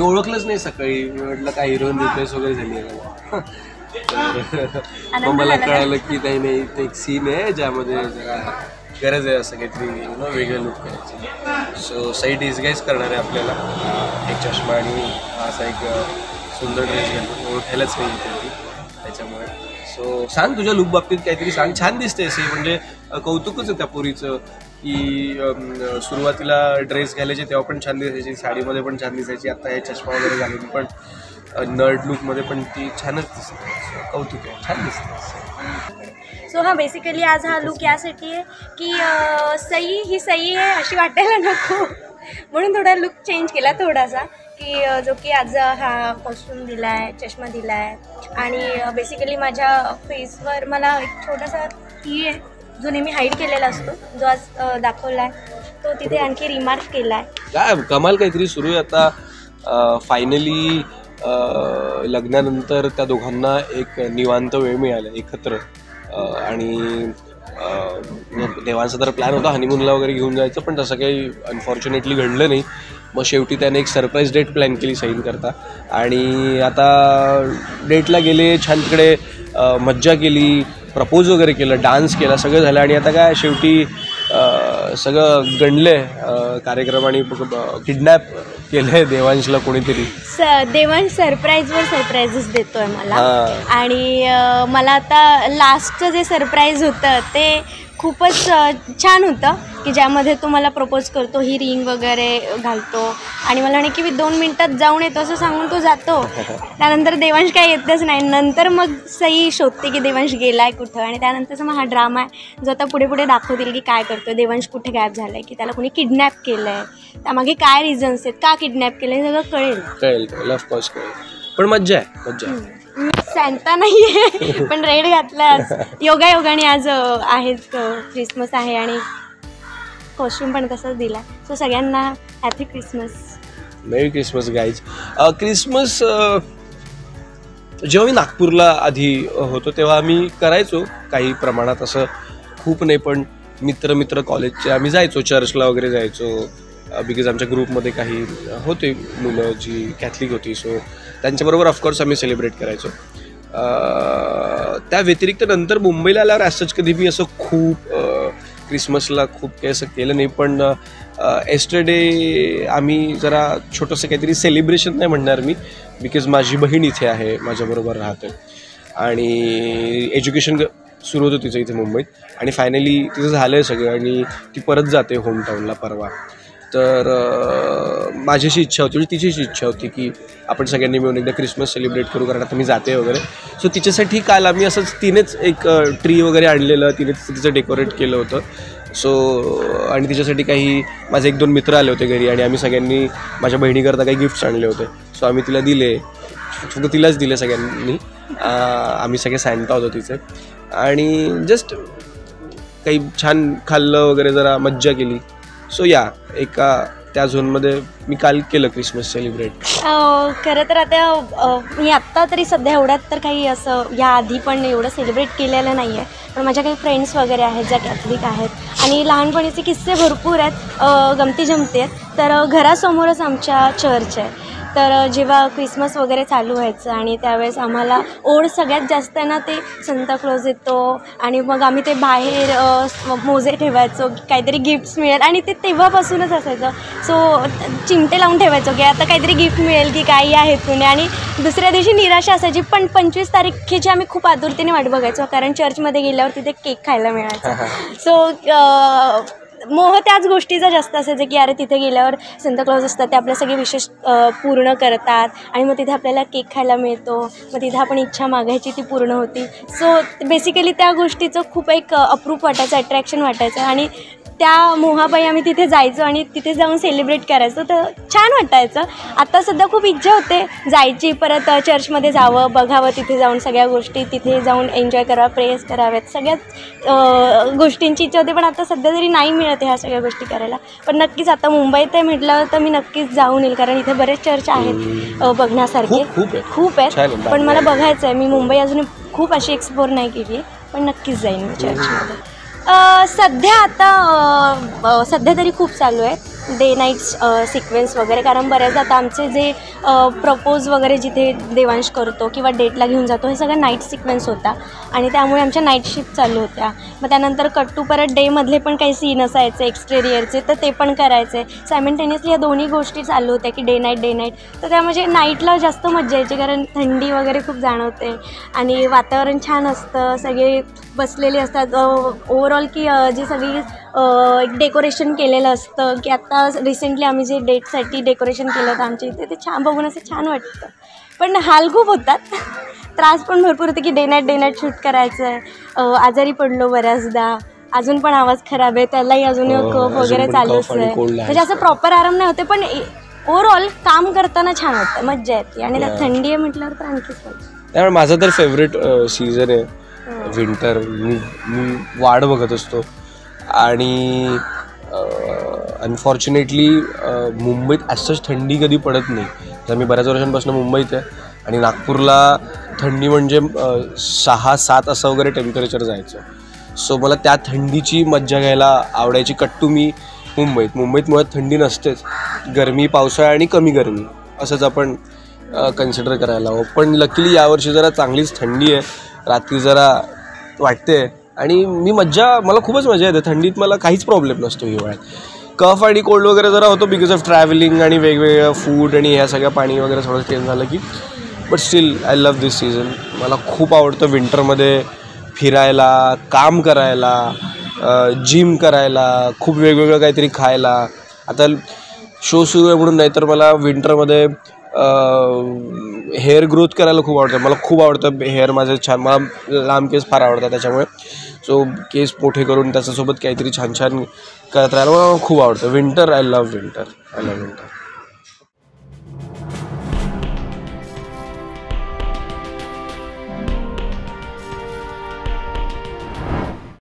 मी ओळखलंच नाही सकाळी. मी म्हटलं काय हिरोईन रिप्लेस वगैरे झाली आहे मग मला कळालं की नाही ते एक सीन आहे ज्यामध्ये जरा गरज आहे असं काहीतरी वेगळं लुक करायचं. सो सई डिस्गाईज करणार आहे आपल्याला. एक चष्मा आणि असा एक सुंदर ड्रेस घालून ओळखायलाच नाही येते त्याच्यामुळे. सो सांग तुझ्या लुक बाबतीत काहीतरी सांग. छान दिसते असे म्हणजे कौतुकच आहे त्या पोरीचं की सुरुवातीला ड्रेस घालायचे तेव्हा पण छान दिसायची, साडीमध्ये पण छान दिसायची, आता हे चष्मा वगैरे घालून पण नर्ड लुकमध्ये पण ती छानच दिसते. कौतुक आहे, छान दिसते. सो हा बेसिकली आज हा लुक यासाठी आहे की सई ही सई आहे अशी वाटायला नको म्हणून थोडा लुक चेंज केला थोडासा की जो की आज हा कॉस्ट्यूम दिला आहे, चष्मा दिला आहे आणि बेसिकली माझ्या फेसवर मला एक छोटासा ती आहे जो नेहमी हाईड केलेला असतो जो आज दाखवला आहे तो तिथे आणखी रिमार्क केला आहे. काय कमाल काहीतरी सुरू आहे आता. फायनली लग्नानंतर त्या दोघांना एक निवांत वेळ मिळाला एकत्र. आणि देवांचा तर प्लॅन होता हनीमूनला वगैरे घेऊन जायचं पण तसं काही अनफॉर्च्युनेटली घडलं नाही. मग शेवटी त्याने एक सरप्राईज डेट प्लॅन केली सईन करता आणि आता डेटला गेले, छान तिकडे मज्जा केली, प्रपोज वगैरे केलं, डान्स केला, सगळं झालं आणि आता काय शेवटी सगळं गणले कार्यक्रम आणि किडनॅप केलंय देवांशला कोणीतरी. देवांश सरप्राईजवर सरप्राईजेस देतोय मला आणि मला आता लास्टचं जे सरप्राईज होतं ते खूपच छान होतं की ज्यामध्ये तो मला प्रपोज करतो, ही रिंग वगैरे घालतो आणि मला म्हणे की मी 2 मिनिटात जाऊन येतो असं सांगून तो जातो. त्यानंतर देवांश काय येतच नाही. नंतर मग सई शोधते की देवांश गेला आहे कुठं आणि त्यानंतरचा मग हा ड्रामा आहे जो आता पुढे पुढे दाखवतील की काय करतो देवांश, कुठे गायब झाला आहे, की त्याला कोणी किडनॅप केलं आहे, त्यामागे काय रिझन्स आहेत, का किडनॅप केलं हे सगळं कळेल ऑफकोर्स कळेल. पण मज्जा आहे. मी सॅन्टा नाही आहे पण रेड घातला आज योगायोगाने. आज आहेच क्रिसमस आहे आणि कॉस्ट्यूम पण तसंच दिला. सो सगळ्यांना हॅपी क्रिसमस. मेरी क्रिसमस गाईज. क्रिसमस जेव्हा मी नागपूरला आधी होतो तेव्हा आम्ही करायचो काही प्रमाणात, असं खूप नाही पण मित्र कॉलेजचे आम्ही जायचो, चर्चला वगैरे जायचो बिकॉज आमच्या ग्रुपमध्ये काही होते मुलं जी कॅथलिक होती. सो त्यांच्याबरोबर ऑफकोर्स आम्ही सेलिब्रेट करायचो. त्या व्यतिरिक्त नंतर मुंबईला आल्यावर ॲसच कधी मी असं खूप क्रिसमसला खूप काही असं केलं नाही. पण एस्टरडे आम्ही जरा छोटंसं काहीतरी सेलिब्रेशन नाही म्हणणार मी बिकॉज माझी बहीण इथे आहे, माझ्याबरोबर राहते आणि एज्युकेशन सुरू होतं तिचं इथे मुंबईत आणि फायनली तिचं झालं आहे सगळं आणि ती परत जाते होमटाऊनला परवा. तर माझी अशी इच्छा होती, तिची अशी इच्छा होती की आपण सगळ्यांनी मिळून एकदा क्रिसमस सेलिब्रेट करू कारण आता मी जाते वगैरे. सो तिच्यासाठी काल आम्ही असंच तिनेच एक ट्री वगैरे आणलेलं, तिनेच तिचं डेकोरेट केलं होतं. सो आणि तिच्यासाठी काही माझे 1-2 मित्र आले होते घरी आणि आम्ही सगळ्यांनी माझ्या बहिणीकरता काही गिफ्ट्स आणले होते. सो आम्ही तिला दिले, फक्त तिलाच दिले सगळ्यांनी. आम्ही सगळे सॅन्टा होतो तिचे आणि जस्ट काही छान खाल्लं वगैरे, जरा मज्जा केली. सो या एका त्या झोनमध्ये मी काल केलं क्रिसमस सेलिब्रेट. खरं तर आता मी आत्ता तरी सध्या एवढ्यात तर काही असं या आधी पण एवढं सेलिब्रेट केलेलं नाही आहे. पण माझ्या काही फ्रेंड्स वगैरे आहेत ज्या कॅथलिक आहेत आणि लहानपणीचे किस्से भरपूर आहेत, गमती जमती आहेत. तर घरासमोरच आमच्या चर्च आहे. तर जेव्हा क्रिसमस वगैरे चालू व्हायचं आणि त्यावेळेस आम्हाला ओढ सगळ्यात जास्त आहे ना ते सांता क्लॉज येतो आणि मग आम्ही ते बाहेर मोजे ठेवायचो की काहीतरी गिफ्ट्स मिळेल आणि ते तेव्हापासूनच असायचं. सो चिमटे लावून ठेवायचो की आता काहीतरी गिफ्ट मिळेल की काही आहे तुने आणि दुसऱ्या दिवशी निराशा असायची. पण 25 तारखेची आम्ही खूप आतुरतेने वाट बघायचो कारण चर्चमध्ये गेल्यावर तिथे केक खायला मिळायचा. सो मोह त्याच गोष्टीचा जास्त असायचं की अरे तिथे गेल्यावर सांता क्लॉज असतात, ते आपले सगळे विशेष पूर्ण करतात आणि मग तिथे आपल्याला केक खायला मिळतो, मग तिथे आपण इच्छा मागायची ती पूर्ण होती. सो बेसिकली त्या गोष्टीचं खूप एक अप्रूप वाटायचं, अट्रॅक्शन वाटायचं आणि त्या मोहापायी आम्ही तिथे जायचो आणि तिथे जाऊन सेलिब्रेट करायचो. तर छान वाटायचं. आता सध्या खूप इच्छा होते जायची, परत चर्चमध्ये जावं, बघावं, तिथे जाऊन सगळ्या गोष्टी, तिथे जाऊन एन्जॉय करावं, प्रेयर्स कराव्यात, सगळ्याच गोष्टींची इच्छा होते. पण आता सध्या तरी नाही मिळत ह्या सगळ्या गोष्टी करायला. पण नक्कीच आता मुंबईत आहे म्हटलं तर मी नक्कीच जाऊन येईल कारण इथे बरेच चर्च आहेत बघण्यासारखे, खूप आहेत. पण मला बघायचं आहे. मी मुंबई अजून खूप अशी एक्सप्लोर नाही केली आहे पण नक्कीच जाईन मी चर्चमध्ये. सध्या तरी खूप चालू आहे डे नाईट्स सिक्वेन्स वगैरे, कारण बऱ्याचदा आता आमचे जे प्रपोज वगैरे जिथे देवांश करतो किंवा डेटला घेऊन जातो हे सगळं नाईट सिक्वेन्स होता आणि त्यामुळे आमच्या नाईट शिफ्ट चालू होत्या. मग त्यानंतर कट टू परत डेमधले पण काही सीन असायचे एक्सटेरियरचे, तर ते पण करायचे. सायमल्टेनियसली या दोन्ही गोष्टी चालू होत्या की डे नाईट. तर त्यामुळे नाईटला जास्त मजा यायची, कारण थंडी वगैरे खूप जाणवते आणि वातावरण छान असतं, सगळे बसलेले असतात. ओव्हरऑल की जी सगळी डेकोरेशन केलेलं असतं की आत्ता रिसेंटली आम्ही जे डेटसाठी डेकोरेशन केलं होतं आमच्या इथे, ते छान बघून असं छान वाटतं. पण हाल खूप होतात, त्रास पण भरपूर होते की डे नाईट शूट करायचं आहे. आजारी पडलो बऱ्याचदा, अजून पण आवाज खराब आहे, त्यालाही अजून कफ वगैरे चालूच आहे. म्हणजे असं प्रॉपर आराम नाही होते, पण ओव्हरऑल काम करताना छान वाटतं, मज्जा येते. आणि त्यात थंडी आहे म्हटल्यावर तर आणखीच पाहिजे. त्यामुळे माझा तर फेवरेट सीझन आहे विंटर. मी वाट बघत असतो आणि अनफॉर्च्युनेटली मुंबईत असंच थंडी कधी पडत नाही. तर मी बऱ्याच वर्षांपासून मुंबईत आहे आणि नागपूरला थंडी म्हणजे 6-7 असं वगैरे टेम्परेचर जायचं. सो मला त्या थंडीची मज्जा घ्यायला आवडायची. कट्टू मी मुंबईत मुळात थंडी नसतेच, गरमी, पावसाळा आणि कमी गरमी असंच आपण कन्सिडर करायला हवं. पण लकीली यावर्षी जरा चांगलीच थंडी आहे, रात्री जरा वाटते आणि मला खूपच मजा येते थंडीत. मला काहीच प्रॉब्लेम नसतो हिवाळ्यात. कफ आणि कोल्ड वगैरे जरा होतो बिकॉज ऑफ ट्रॅव्हलिंग आणि वेगवेगळं फूड आणि ह्या सगळ्या पाणी वगैरे थोडं चेंज झालं की. But still I love this season. मला खूप आवडतं विंटरमध्ये फिरायला, काम करायला, जिम करायला, खूप वेगवेगळं काहीतरी खायला. आता शो सुरू आहे म्हणून नाही तर मला विंटरमध्ये हेअर ग्रोथ करायला खूप आवडतं. मला खूप आवडतं हेअर माझं छान, मला लांब केस फार आवडतात त्याच्यामुळे. सो केस मोठे करून त्याच्यासोबत काहीतरी छान करत राहायला मला खूप आवडतं. Winter, I love winter.